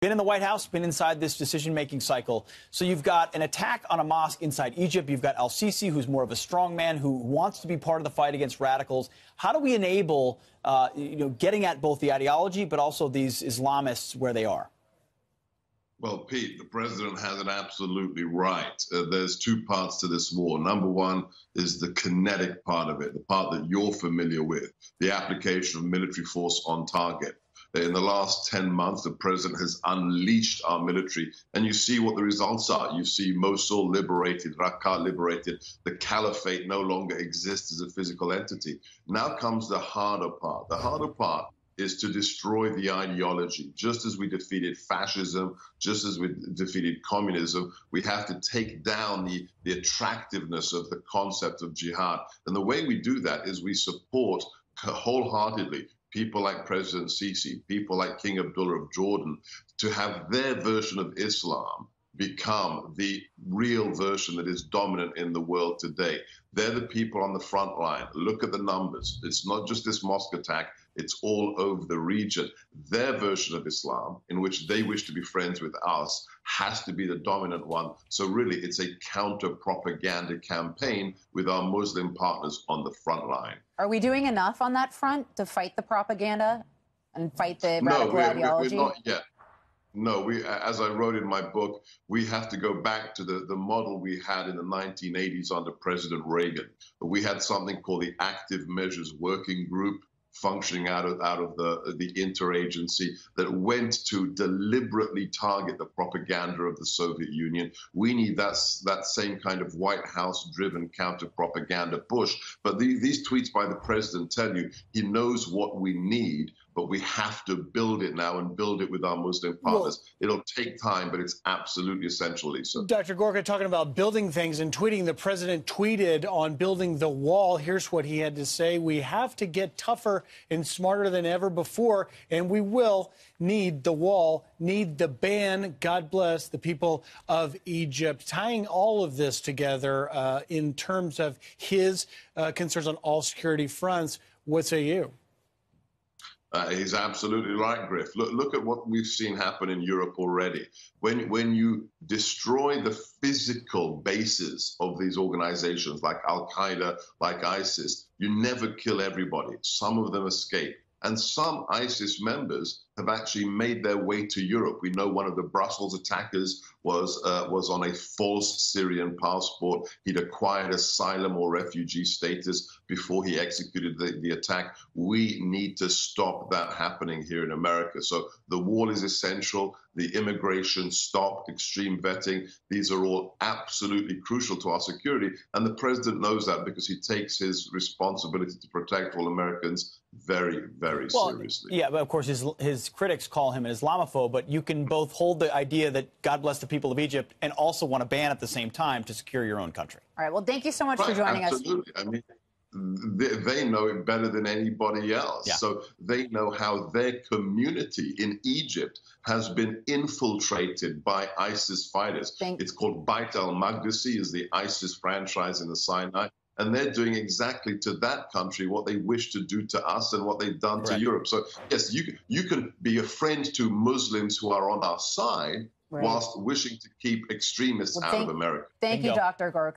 been in the White House, been inside this decision-making cycle. So you've got an attack on a mosque inside Egypt. You've got al-Sisi, who's more of a strongman who wants to be part of the fight against radicals. How do we enable, getting at both the ideology but also these Islamists where they are? Well, Pete, the president has it absolutely right. There's two parts to this war. Number one is the kinetic part of it, the part that you're familiar with, the application of military force on target. In the last 10 months, the president has unleashed our military, and you see what the results are. You see Mosul liberated, Raqqa liberated. The caliphate no longer exists as a physical entity. Now comes the harder part. The harder part is to destroy the ideology. Just as we defeated fascism, just as we defeated communism, we have to take down the attractiveness of the concept of jihad. And the way we do that is we support wholeheartedly people like President Sisi, people like King Abdullah of Jordan, to have their version of Islam become the real version that is dominant in the world today. They're the people on the front line. Look at the numbers. It's not just this mosque attack. It's all over the region. Their version of Islam, in which they wish to be friends with us, has to be the dominant one. So really, it's a counter-propaganda campaign with our Muslim partners on the front line. Are we doing enough on that front to fight the propaganda and fight the radical ideology? We're not yet. No, as I wrote in my book, we have to go back to the model we had in the 1980s under President Reagan. We had something called the Active Measures Working Group, functioning out of the interagency that went to deliberately target the propaganda of the Soviet Union. We need that same kind of White House-driven counter-propaganda push. But these tweets by the president tell you he knows what we need, but we have to build it now and build it with our Muslim partners. It'll take time, but it's absolutely essential, Lisa. Dr. Gorka, talking about building things and tweeting, the president tweeted on building the wall. Here's what he had to say. We have to get tougher and smarter than ever before, and we will need the wall, need the ban. God bless the people of Egypt. Tying all of this together in terms of his concerns on all security fronts, what say you? He's absolutely right, Griff. Look at what we've seen happen in Europe already. When you destroy the physical bases of these organizations like Al-Qaeda, like ISIS, you never kill everybody. Some of them escape. And some ISIS members have actually made their way to Europe. We know one of the Brussels attackers was on a false Syrian passport. He'd acquired asylum or refugee status before he executed the attack. We need to stop that happening here in America. So the wall is essential. The immigration stop, extreme vetting, these are all absolutely crucial to our security. And the president knows that because he takes his responsibility to protect all Americans very, very seriously. Yeah, but of course his critics call him an Islamophobe, but you can both hold the idea that God bless the people of Egypt and also want to ban at the same time to secure your own country. All right, well, thank you so much for joining us. Absolutely. I mean, they know it better than anybody else. Yeah. So they know how their community in Egypt has been infiltrated by ISIS fighters. It's called Bait al-Maqdisi, is the ISIS franchise in the Sinai. And they're doing exactly to that country what they wish to do to us and what they've done to Europe. So, yes, you can be a friend to Muslims who are on our side whilst wishing to keep extremists out of America. Thank you, Dr. Gorka.